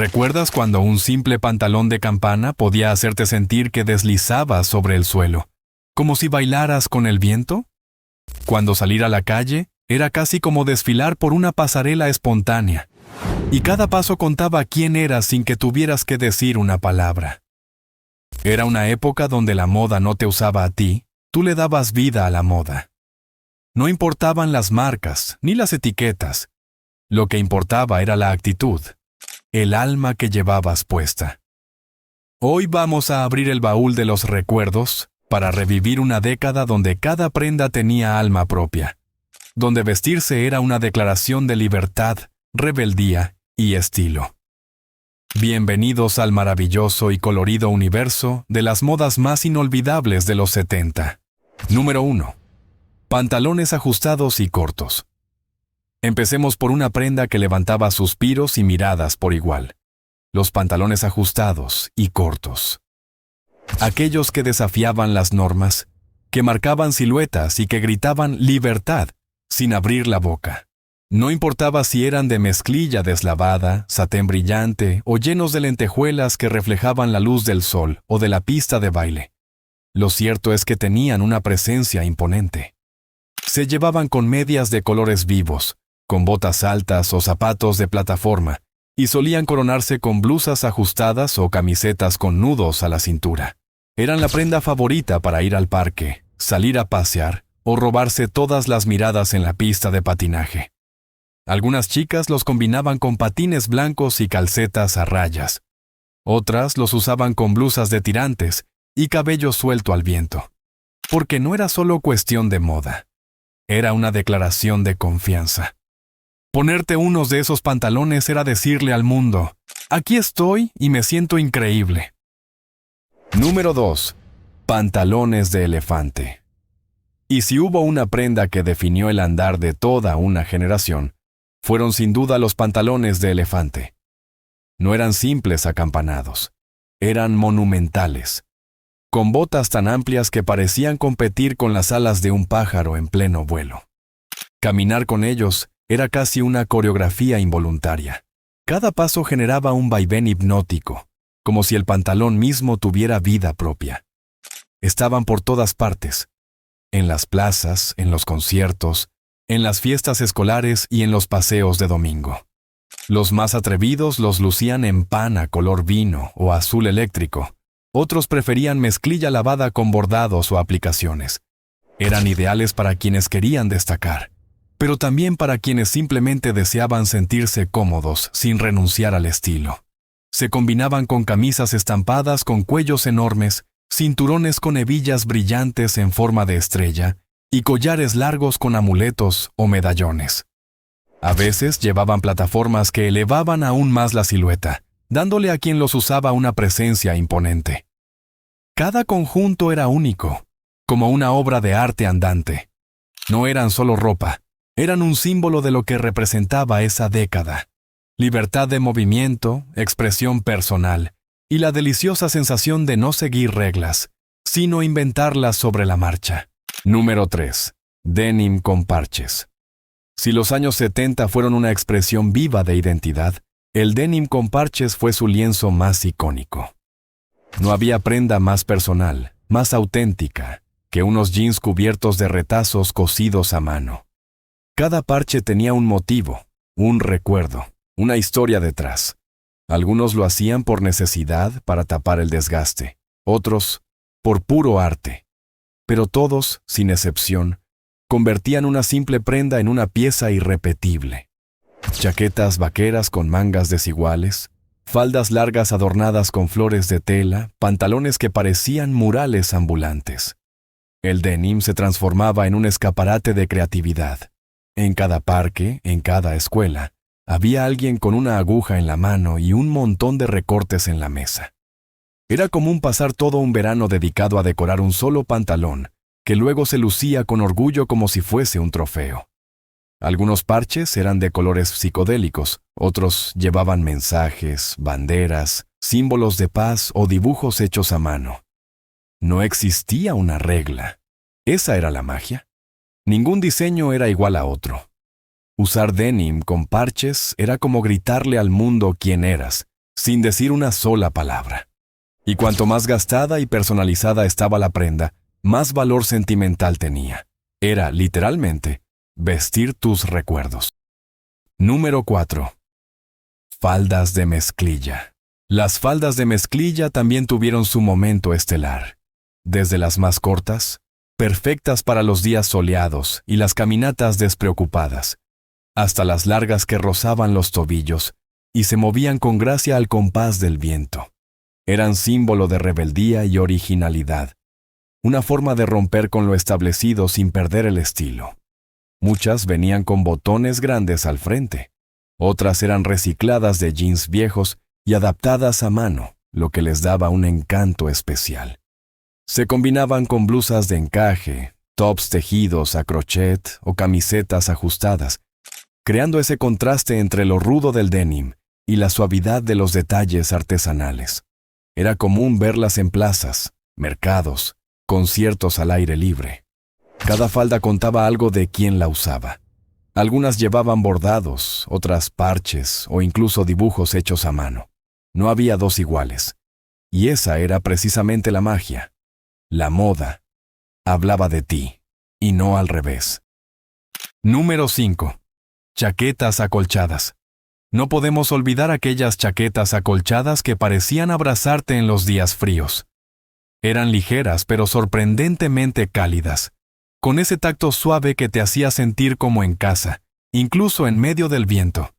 ¿Recuerdas cuando un simple pantalón de campana podía hacerte sentir que deslizabas sobre el suelo, como si bailaras con el viento? Cuando salir a la calle era casi como desfilar por una pasarela espontánea, y cada paso contaba quién eras sin que tuvieras que decir una palabra. Era una época donde la moda no te usaba a ti, tú le dabas vida a la moda. No importaban las marcas ni las etiquetas. Lo que importaba era la actitud, el alma que llevabas puesta. Hoy vamos a abrir el baúl de los recuerdos para revivir una década donde cada prenda tenía alma propia, donde vestirse era una declaración de libertad, rebeldía y estilo. Bienvenidos al maravilloso y colorido universo de las modas más inolvidables de los 70. Número 1. Pantalones ajustados y cortos. Empecemos por una prenda que levantaba suspiros y miradas por igual. Los pantalones ajustados y cortos. Aquellos que desafiaban las normas, que marcaban siluetas y que gritaban libertad sin abrir la boca. No importaba si eran de mezclilla deslavada, satén brillante o llenos de lentejuelas que reflejaban la luz del sol o de la pista de baile. Lo cierto es que tenían una presencia imponente. Se llevaban con medias de colores vivos, con botas altas o zapatos de plataforma, y solían coronarse con blusas ajustadas o camisetas con nudos a la cintura. Eran la prenda favorita para ir al parque, salir a pasear o robarse todas las miradas en la pista de patinaje. Algunas chicas los combinaban con patines blancos y calcetas a rayas. Otras los usaban con blusas de tirantes y cabello suelto al viento. Porque no era solo cuestión de moda. Era una declaración de confianza. Ponerte unos de esos pantalones era decirle al mundo, aquí estoy y me siento increíble. Número 2. Pantalones de elefante. Y si hubo una prenda que definió el andar de toda una generación, fueron sin duda los pantalones de elefante. No eran simples acampanados, eran monumentales, con botas tan amplias que parecían competir con las alas de un pájaro en pleno vuelo. Caminar con ellos era casi una coreografía involuntaria. Cada paso generaba un vaivén hipnótico, como si el pantalón mismo tuviera vida propia. Estaban por todas partes, en las plazas, en los conciertos, en las fiestas escolares y en los paseos de domingo. Los más atrevidos los lucían en pana color vino o azul eléctrico. Otros preferían mezclilla lavada con bordados o aplicaciones. Eran ideales para quienes querían destacar, pero también para quienes simplemente deseaban sentirse cómodos sin renunciar al estilo. Se combinaban con camisas estampadas con cuellos enormes, cinturones con hebillas brillantes en forma de estrella y collares largos con amuletos o medallones. A veces llevaban plataformas que elevaban aún más la silueta, dándole a quien los usaba una presencia imponente. Cada conjunto era único, como una obra de arte andante. No eran solo ropa, eran un símbolo de lo que representaba esa década. Libertad de movimiento, expresión personal y la deliciosa sensación de no seguir reglas, sino inventarlas sobre la marcha. Número 3. Denim con parches. Si los años 70 fueron una expresión viva de identidad, el denim con parches fue su lienzo más icónico. No había prenda más personal, más auténtica, que unos jeans cubiertos de retazos cosidos a mano. Cada parche tenía un motivo, un recuerdo, una historia detrás. Algunos lo hacían por necesidad para tapar el desgaste, otros por puro arte. Pero todos, sin excepción, convertían una simple prenda en una pieza irrepetible. Chaquetas vaqueras con mangas desiguales, faldas largas adornadas con flores de tela, pantalones que parecían murales ambulantes. El denim se transformaba en un escaparate de creatividad. En cada parque, en cada escuela, había alguien con una aguja en la mano y un montón de recortes en la mesa. Era común pasar todo un verano dedicado a decorar un solo pantalón, que luego se lucía con orgullo como si fuese un trofeo. Algunos parches eran de colores psicodélicos, otros llevaban mensajes, banderas, símbolos de paz o dibujos hechos a mano. No existía una regla. Esa era la magia. Ningún diseño era igual a otro. Usar denim con parches era como gritarle al mundo quién eras, sin decir una sola palabra. Y cuanto más gastada y personalizada estaba la prenda, más valor sentimental tenía. Era, literalmente, vestir tus recuerdos. Número 4. Faldas de mezclilla. Las faldas de mezclilla también tuvieron su momento estelar. Desde las más cortas, perfectas para los días soleados y las caminatas despreocupadas, hasta las largas que rozaban los tobillos y se movían con gracia al compás del viento. Eran símbolo de rebeldía y originalidad, una forma de romper con lo establecido sin perder el estilo. Muchas venían con botones grandes al frente, otras eran recicladas de jeans viejos y adaptadas a mano, lo que les daba un encanto especial. Se combinaban con blusas de encaje, tops tejidos a crochet o camisetas ajustadas, creando ese contraste entre lo rudo del denim y la suavidad de los detalles artesanales. Era común verlas en plazas, mercados, conciertos al aire libre. Cada falda contaba algo de quién la usaba. Algunas llevaban bordados, otras parches o incluso dibujos hechos a mano. No había dos iguales. Y esa era precisamente la magia. La moda hablaba de ti, y no al revés. Número 5. Chaquetas acolchadas. No podemos olvidar aquellas chaquetas acolchadas que parecían abrazarte en los días fríos. Eran ligeras pero sorprendentemente cálidas, con ese tacto suave que te hacía sentir como en casa, incluso en medio del viento.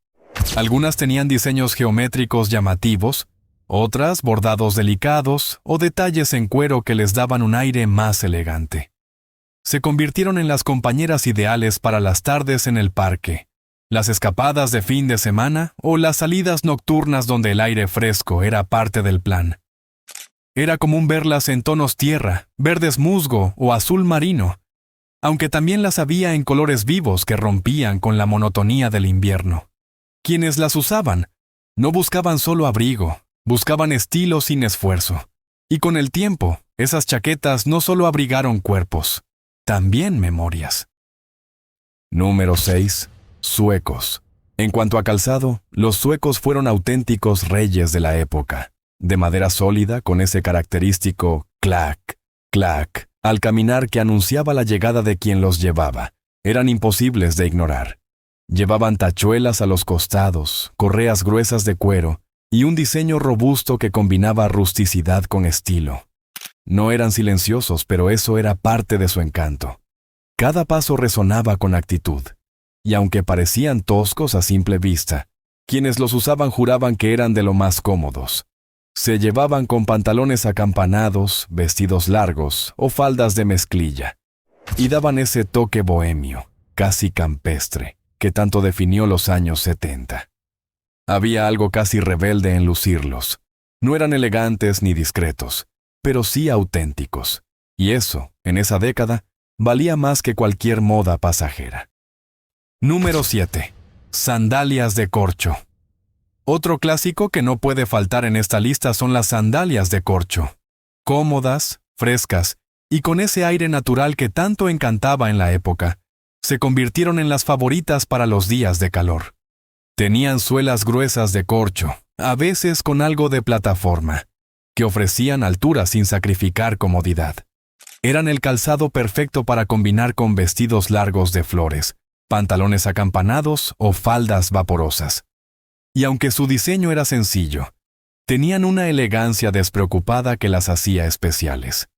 Algunas tenían diseños geométricos llamativos, otras bordados delicados o detalles en cuero que les daban un aire más elegante. Se convirtieron en las compañeras ideales para las tardes en el parque, las escapadas de fin de semana o las salidas nocturnas donde el aire fresco era parte del plan. Era común verlas en tonos tierra, verdes musgo o azul marino, aunque también las había en colores vivos que rompían con la monotonía del invierno. Quienes las usaban no buscaban solo abrigo, buscaban estilo sin esfuerzo. Y con el tiempo, esas chaquetas no solo abrigaron cuerpos, también memorias. Número 6. Suecos. En cuanto a calzado, los suecos fueron auténticos reyes de la época. De madera sólida, con ese característico clac, clac, al caminar que anunciaba la llegada de quien los llevaba. Eran imposibles de ignorar. Llevaban tachuelas a los costados, correas gruesas de cuero y un diseño robusto que combinaba rusticidad con estilo. No eran silenciosos, pero eso era parte de su encanto. Cada paso resonaba con actitud. Y aunque parecían toscos a simple vista, quienes los usaban juraban que eran de lo más cómodos. Se llevaban con pantalones acampanados, vestidos largos o faldas de mezclilla, y daban ese toque bohemio, casi campestre, que tanto definió los años 70. Había algo casi rebelde en lucirlos. No eran elegantes ni discretos, pero sí auténticos, y eso, en esa década, valía más que cualquier moda pasajera. Número 7. Sandalias de corcho. Otro clásico que no puede faltar en esta lista son las sandalias de corcho. Cómodas, frescas y con ese aire natural que tanto encantaba en la época, se convirtieron en las favoritas para los días de calor. Tenían suelas gruesas de corcho, a veces con algo de plataforma, que ofrecían altura sin sacrificar comodidad. Eran el calzado perfecto para combinar con vestidos largos de flores, pantalones acampanados o faldas vaporosas. Y aunque su diseño era sencillo, tenían una elegancia despreocupada que las hacía especiales.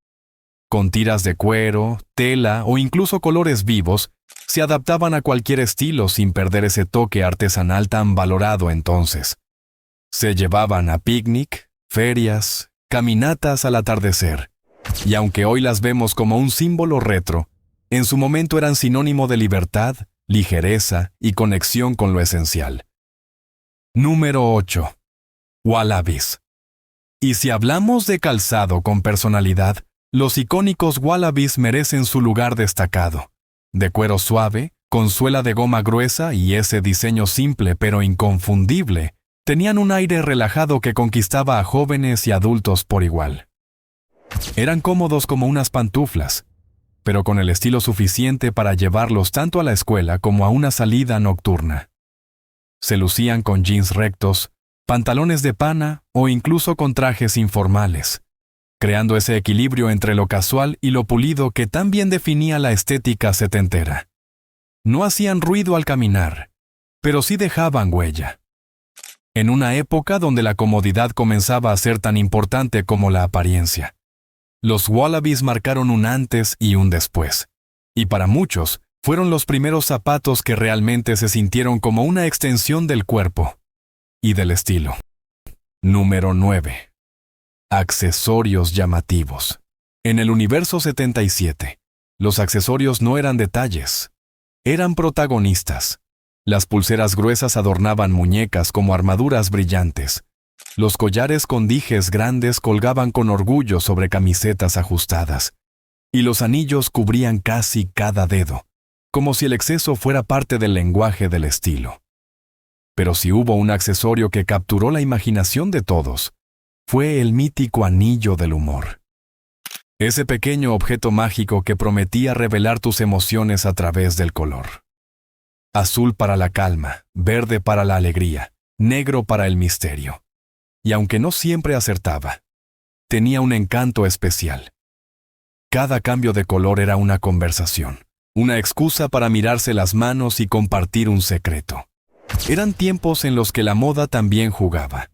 Con tiras de cuero, tela o incluso colores vivos, se adaptaban a cualquier estilo sin perder ese toque artesanal tan valorado entonces. Se llevaban a picnic, ferias, caminatas al atardecer, y aunque hoy las vemos como un símbolo retro, en su momento eran sinónimo de libertad, ligereza y conexión con lo esencial. Número 8. Wallabies. Y si hablamos de calzado con personalidad, los icónicos Wallabies merecen su lugar destacado. De cuero suave, con suela de goma gruesa y ese diseño simple pero inconfundible, tenían un aire relajado que conquistaba a jóvenes y adultos por igual. Eran cómodos como unas pantuflas, pero con el estilo suficiente para llevarlos tanto a la escuela como a una salida nocturna. Se lucían con jeans rectos, pantalones de pana o incluso con trajes informales, creando ese equilibrio entre lo casual y lo pulido que tan bien definía la estética setentera. No hacían ruido al caminar, pero sí dejaban huella. En una época donde la comodidad comenzaba a ser tan importante como la apariencia. Los Wallabies marcaron un antes y un después, y para muchos fueron los primeros zapatos que realmente se sintieron como una extensión del cuerpo y del estilo. Número 9. Accesorios llamativos. En el universo 77, los accesorios no eran detalles, eran protagonistas. Las pulseras gruesas adornaban muñecas como armaduras brillantes. Los collares con dijes grandes colgaban con orgullo sobre camisetas ajustadas. Y los anillos cubrían casi cada dedo, como si el exceso fuera parte del lenguaje del estilo. Pero si hubo un accesorio que capturó la imaginación de todos, fue el mítico anillo del humor. Ese pequeño objeto mágico que prometía revelar tus emociones a través del color. Azul para la calma, verde para la alegría, negro para el misterio. Y aunque no siempre acertaba, tenía un encanto especial. Cada cambio de color era una conversación, una excusa para mirarse las manos y compartir un secreto. Eran tiempos en los que la moda también jugaba,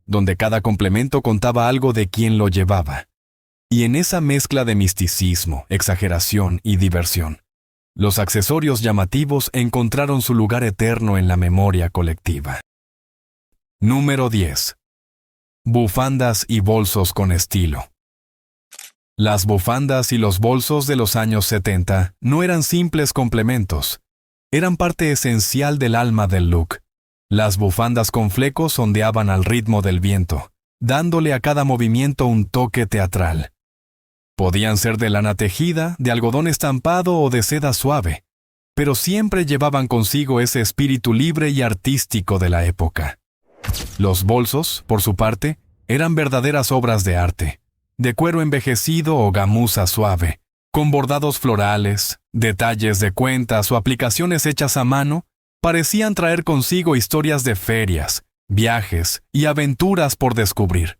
donde cada complemento contaba algo de quien lo llevaba. Y en esa mezcla de misticismo, exageración y diversión, los accesorios llamativos encontraron su lugar eterno en la memoria colectiva. Número 10. Bufandas y bolsos con estilo. Las bufandas y los bolsos de los años 70 no eran simples complementos, eran parte esencial del alma del look. Las bufandas con flecos ondeaban al ritmo del viento, dándole a cada movimiento un toque teatral. Podían ser de lana tejida, de algodón estampado o de seda suave, pero siempre llevaban consigo ese espíritu libre y artístico de la época. Los bolsos, por su parte, eran verdaderas obras de arte, de cuero envejecido o gamuza suave, con bordados florales, detalles de cuentas o aplicaciones hechas a mano, parecían traer consigo historias de ferias, viajes y aventuras por descubrir.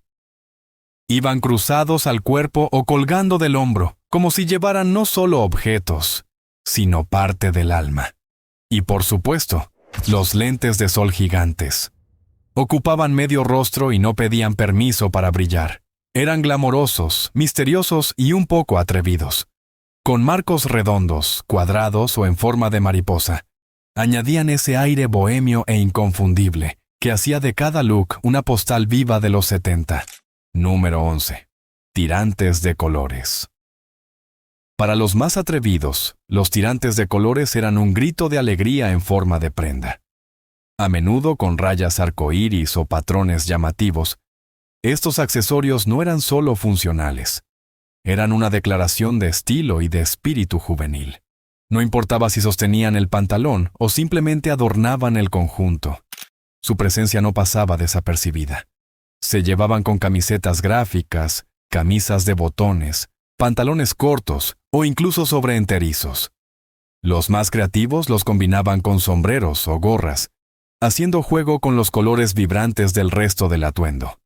Iban cruzados al cuerpo o colgando del hombro, como si llevaran no solo objetos, sino parte del alma. Y por supuesto, los lentes de sol gigantes. Ocupaban medio rostro y no pedían permiso para brillar. Eran glamorosos, misteriosos y un poco atrevidos. Con marcos redondos, cuadrados o en forma de mariposa, añadían ese aire bohemio e inconfundible que hacía de cada look una postal viva de los 70. Número 11. Tirantes de colores. Para los más atrevidos, los tirantes de colores eran un grito de alegría en forma de prenda. A menudo con rayas arcoíris o patrones llamativos, estos accesorios no eran solo funcionales. Eran una declaración de estilo y de espíritu juvenil. No importaba si sostenían el pantalón o simplemente adornaban el conjunto. Su presencia no pasaba desapercibida. Se llevaban con camisetas gráficas, camisas de botones, pantalones cortos o incluso sobreenterizos. Los más creativos los combinaban con sombreros o gorras, haciendo juego con los colores vibrantes del resto del atuendo.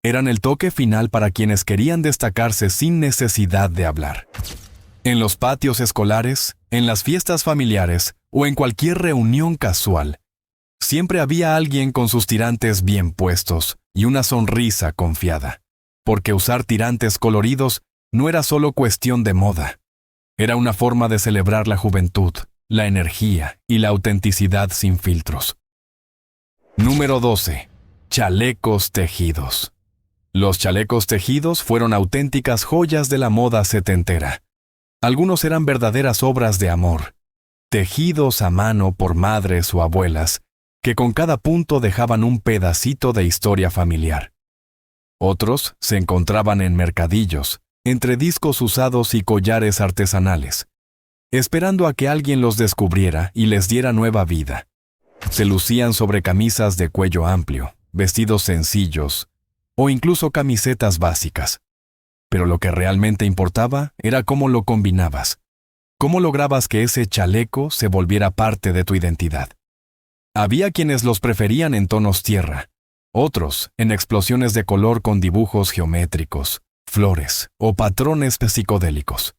Eran el toque final para quienes querían destacarse sin necesidad de hablar. En los patios escolares, en las fiestas familiares o en cualquier reunión casual, siempre había alguien con sus tirantes bien puestos y una sonrisa confiada, porque usar tirantes coloridos no era solo cuestión de moda. Era una forma de celebrar la juventud, la energía y la autenticidad sin filtros. Número 12. Chalecos tejidos. Los chalecos tejidos fueron auténticas joyas de la moda setentera. Algunos eran verdaderas obras de amor, tejidos a mano por madres o abuelas, que con cada punto dejaban un pedacito de historia familiar. Otros se encontraban en mercadillos, entre discos usados y collares artesanales, esperando a que alguien los descubriera y les diera nueva vida. Se lucían sobre camisas de cuello amplio, vestidos sencillos, o incluso camisetas básicas. Pero lo que realmente importaba era cómo lo combinabas, cómo lograbas que ese chaleco se volviera parte de tu identidad. Había quienes los preferían en tonos tierra, otros en explosiones de color con dibujos geométricos, flores o patrones psicodélicos.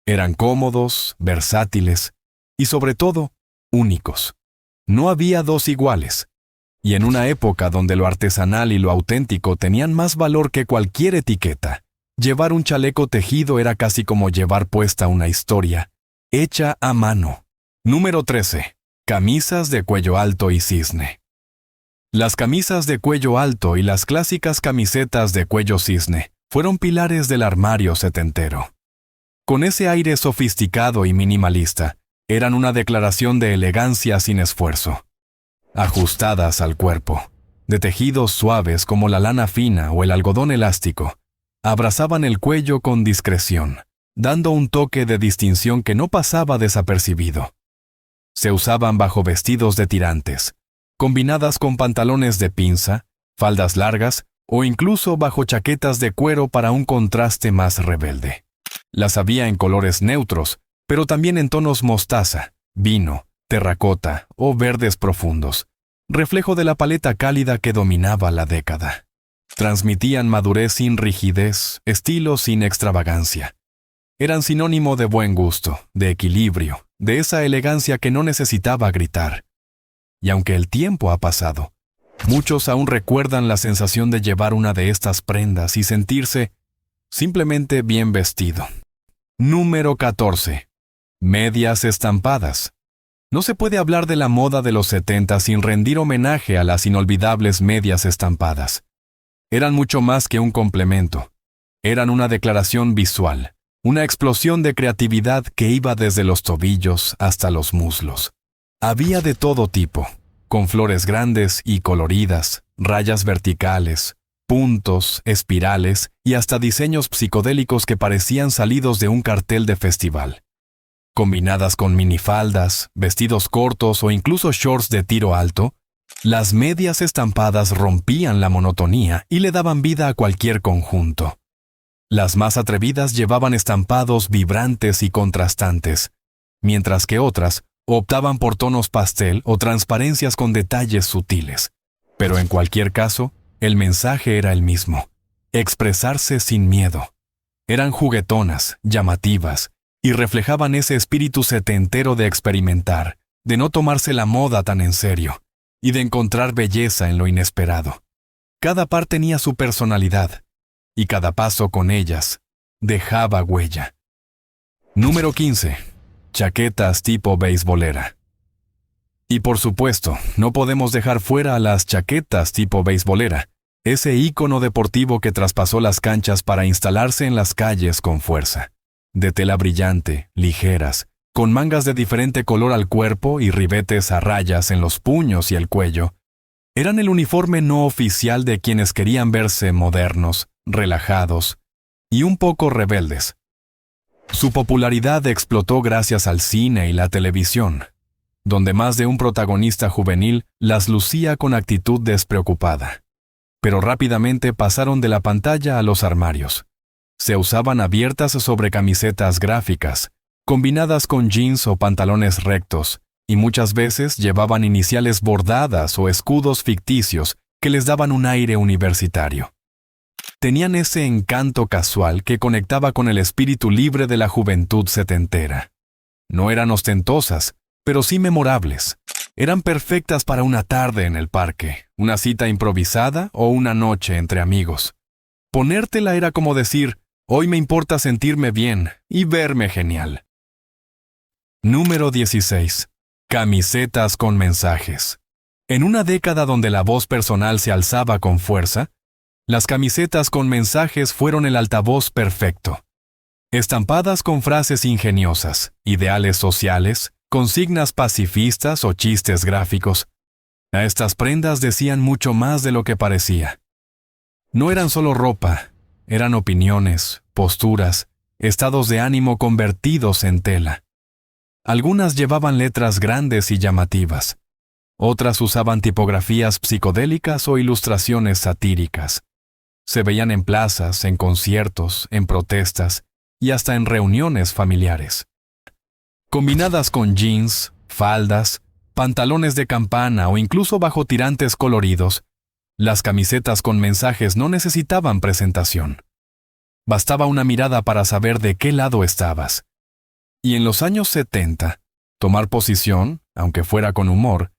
Eran cómodos, versátiles y, sobre todo, únicos. No había dos iguales. Y en una época donde lo artesanal y lo auténtico tenían más valor que cualquier etiqueta, llevar un chaleco tejido era casi como llevar puesta una historia, hecha a mano. Número 13. Camisas de cuello alto y cisne. Las camisas de cuello alto y las clásicas camisetas de cuello cisne fueron pilares del armario setentero. Con ese aire sofisticado y minimalista, eran una declaración de elegancia sin esfuerzo. Ajustadas al cuerpo, de tejidos suaves como la lana fina o el algodón elástico, abrazaban el cuello con discreción, dando un toque de distinción que no pasaba desapercibido. Se usaban bajo vestidos de tirantes, combinadas con pantalones de pinza, faldas largas o incluso bajo chaquetas de cuero para un contraste más rebelde. Las había en colores neutros, pero también en tonos mostaza, vino, terracota o verdes profundos, reflejo de la paleta cálida que dominaba la década. Transmitían madurez sin rigidez, estilo sin extravagancia. Eran sinónimo de buen gusto, de equilibrio, de esa elegancia que no necesitaba gritar. Y aunque el tiempo ha pasado, muchos aún recuerdan la sensación de llevar una de estas prendas y sentirse simplemente bien vestido. Número 14. Medias estampadas. No se puede hablar de la moda de los 70 sin rendir homenaje a las inolvidables medias estampadas. Eran mucho más que un complemento. Eran una declaración visual, una explosión de creatividad que iba desde los tobillos hasta los muslos. Había de todo tipo, con flores grandes y coloridas, rayas verticales, puntos, espirales y hasta diseños psicodélicos que parecían salidos de un cartel de festival. Combinadas con minifaldas, vestidos cortos o incluso shorts de tiro alto, las medias estampadas rompían la monotonía y le daban vida a cualquier conjunto. Las más atrevidas llevaban estampados vibrantes y contrastantes, mientras que otras optaban por tonos pastel o transparencias con detalles sutiles. Pero en cualquier caso, el mensaje era el mismo: expresarse sin miedo. Eran juguetonas, llamativas, y reflejaban ese espíritu setentero de experimentar, de no tomarse la moda tan en serio, y de encontrar belleza en lo inesperado. Cada par tenía su personalidad, y cada paso con ellas dejaba huella. Número 15. Chaquetas tipo beisbolera. Y por supuesto, no podemos dejar fuera a las chaquetas tipo beisbolera, ese ícono deportivo que traspasó las canchas para instalarse en las calles con fuerza. De tela brillante, ligeras, con mangas de diferente color al cuerpo y ribetes a rayas en los puños y el cuello, eran el uniforme no oficial de quienes querían verse modernos, relajados y un poco rebeldes. Su popularidad explotó gracias al cine y la televisión, donde más de un protagonista juvenil las lucía con actitud despreocupada. Pero rápidamente pasaron de la pantalla a los armarios. Se usaban abiertas sobre camisetas gráficas, combinadas con jeans o pantalones rectos, y muchas veces llevaban iniciales bordadas o escudos ficticios que les daban un aire universitario. Tenían ese encanto casual que conectaba con el espíritu libre de la juventud setentera. No eran ostentosas, pero sí memorables. Eran perfectas para una tarde en el parque, una cita improvisada o una noche entre amigos. Ponértela era como decir: hoy me importa sentirme bien y verme genial. Número 16. Camisetas con mensajes. En una década donde la voz personal se alzaba con fuerza, las camisetas con mensajes fueron el altavoz perfecto. Estampadas con frases ingeniosas, ideales sociales, consignas pacifistas o chistes gráficos, a estas prendas decían mucho más de lo que parecía. No eran solo ropa, eran opiniones, posturas, estados de ánimo convertidos en tela. Algunas llevaban letras grandes y llamativas. Otras usaban tipografías psicodélicas o ilustraciones satíricas. Se veían en plazas, en conciertos, en protestas y hasta en reuniones familiares. Combinadas con jeans, faldas, pantalones de campana o incluso bajo tirantes coloridos, Las camisetas con mensajes no necesitaban presentación. Bastaba una mirada para saber de qué lado estabas. Y en los años 70, tomar posición, aunque fuera con humor,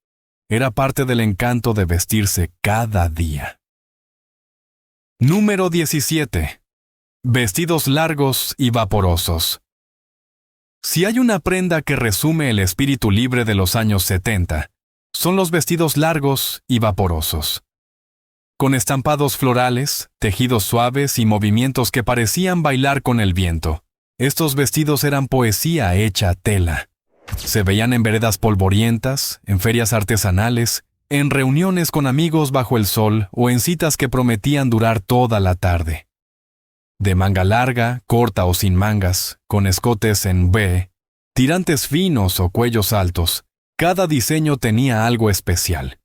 era parte del encanto de vestirse cada día. Número 17. Vestidos largos y vaporosos. Si hay una prenda que resume el espíritu libre de los años 70, son los vestidos largos y vaporosos. Con estampados florales, tejidos suaves y movimientos que parecían bailar con el viento. Estos vestidos eran poesía hecha tela. Se veían en veredas polvorientas, en ferias artesanales, en reuniones con amigos bajo el sol o en citas que prometían durar toda la tarde. De manga larga, corta o sin mangas, con escotes en V, tirantes finos o cuellos altos, cada diseño tenía algo especial.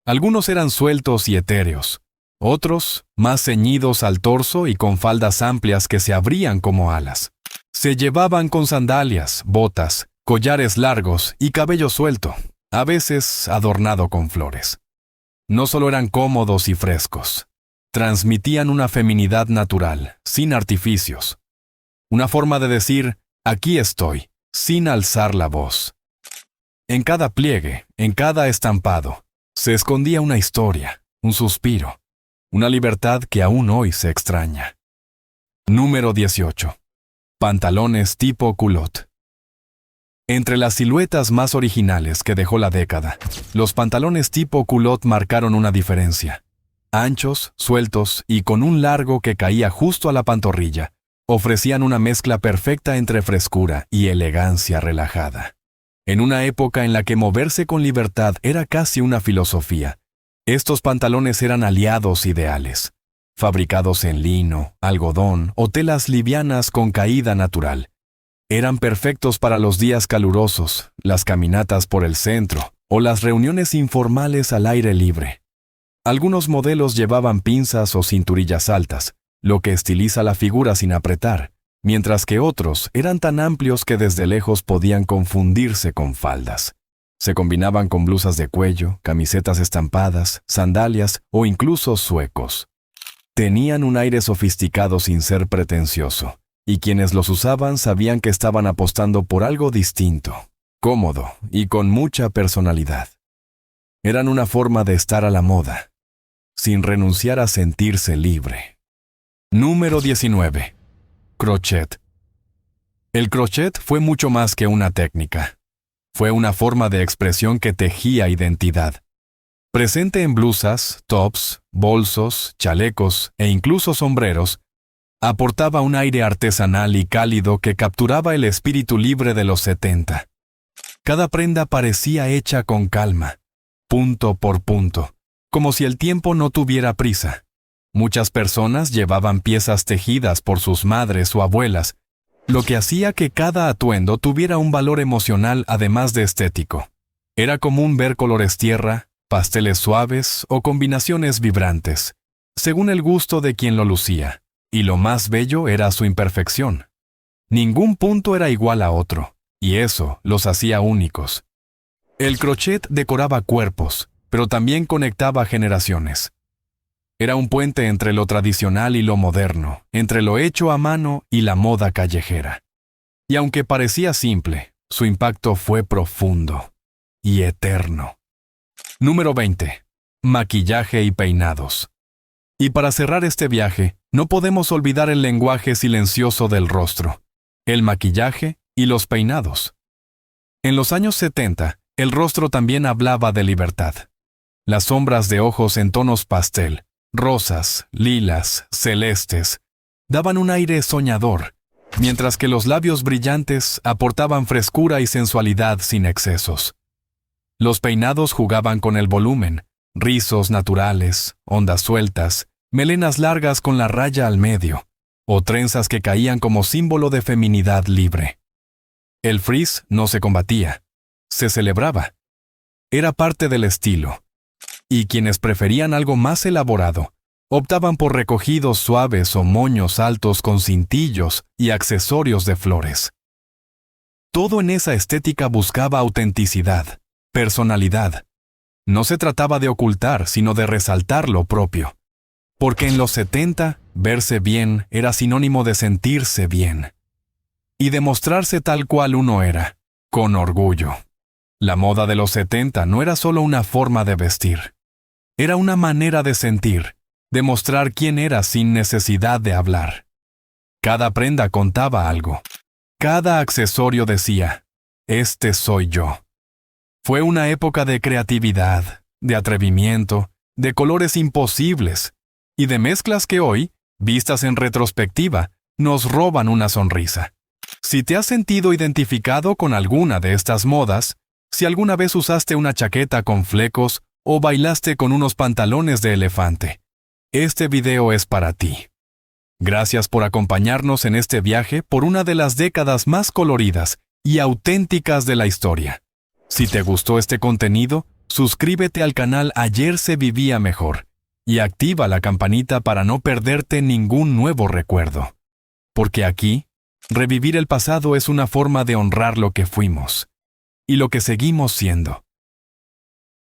Algunos eran sueltos y etéreos, otros más ceñidos al torso y con faldas amplias que se abrían como alas. Se llevaban con sandalias, botas, collares largos y cabello suelto, a veces adornado con flores. No solo eran cómodos y frescos, transmitían una feminidad natural, sin artificios. Una forma de decir, aquí estoy, sin alzar la voz. En cada pliegue, en cada estampado, se escondía una historia, un suspiro, una libertad que aún hoy se extraña. Número 18. Pantalones tipo culotte. Entre las siluetas más originales que dejó la década, los pantalones tipo culotte marcaron una diferencia. Anchos, sueltos y con un largo que caía justo a la pantorrilla, ofrecían una mezcla perfecta entre frescura y elegancia relajada. En una época en la que moverse con libertad era casi una filosofía, estos pantalones eran aliados ideales, fabricados en lino, algodón o telas livianas con caída natural. Eran perfectos para los días calurosos, las caminatas por el centro o las reuniones informales al aire libre. Algunos modelos llevaban pinzas o cinturillas altas, lo que estiliza la figura sin apretar, mientras que otros eran tan amplios que desde lejos podían confundirse con faldas. Se combinaban con blusas de cuello, camisetas estampadas, sandalias o incluso zuecos. Tenían un aire sofisticado sin ser pretencioso, y quienes los usaban sabían que estaban apostando por algo distinto, cómodo y con mucha personalidad. Eran una forma de estar a la moda, sin renunciar a sentirse libre. Número 19. Crochet. El crochet fue mucho más que una técnica. Fue una forma de expresión que tejía identidad. Presente en blusas, tops, bolsos, chalecos e incluso sombreros, aportaba un aire artesanal y cálido que capturaba el espíritu libre de los 70. Cada prenda parecía hecha con calma, punto por punto, como si el tiempo no tuviera prisa. Muchas personas llevaban piezas tejidas por sus madres o abuelas, lo que hacía que cada atuendo tuviera un valor emocional además de estético. Era común ver colores tierra, pasteles suaves o combinaciones vibrantes, según el gusto de quien lo lucía, y lo más bello era su imperfección. Ningún punto era igual a otro, y eso los hacía únicos. El crochet decoraba cuerpos, pero también conectaba generaciones. Era un puente entre lo tradicional y lo moderno, entre lo hecho a mano y la moda callejera. Y aunque parecía simple, su impacto fue profundo y eterno. Número 20. Maquillaje y peinados. Y para cerrar este viaje, no podemos olvidar el lenguaje silencioso del rostro, el maquillaje y los peinados. En los años 70, el rostro también hablaba de libertad. Las sombras de ojos en tonos pastel, rosas, lilas, celestes, daban un aire soñador, mientras que los labios brillantes aportaban frescura y sensualidad sin excesos. Los peinados jugaban con el volumen, rizos naturales, ondas sueltas, melenas largas con la raya al medio, o trenzas que caían como símbolo de feminidad libre. El frizz no se combatía, se celebraba. Era parte del estilo. Y quienes preferían algo más elaborado, optaban por recogidos suaves o moños altos con cintillos y accesorios de flores. Todo en esa estética buscaba autenticidad, personalidad. No se trataba de ocultar, sino de resaltar lo propio. Porque en los 70, verse bien era sinónimo de sentirse bien. Y de mostrarse tal cual uno era, con orgullo. La moda de los 70 no era solo una forma de vestir. Era una manera de sentir, de mostrar quién era sin necesidad de hablar. Cada prenda contaba algo. Cada accesorio decía, este soy yo. Fue una época de creatividad, de atrevimiento, de colores imposibles, y de mezclas que hoy, vistas en retrospectiva, nos roban una sonrisa. Si te has sentido identificado con alguna de estas modas, si alguna vez usaste una chaqueta con flecos o bailaste con unos pantalones de elefante, este video es para ti. Gracias por acompañarnos en este viaje por una de las décadas más coloridas y auténticas de la historia. Si te gustó este contenido, suscríbete al canal Ayer se vivía mejor y activa la campanita para no perderte ningún nuevo recuerdo. Porque aquí, revivir el pasado es una forma de honrar lo que fuimos y lo que seguimos siendo.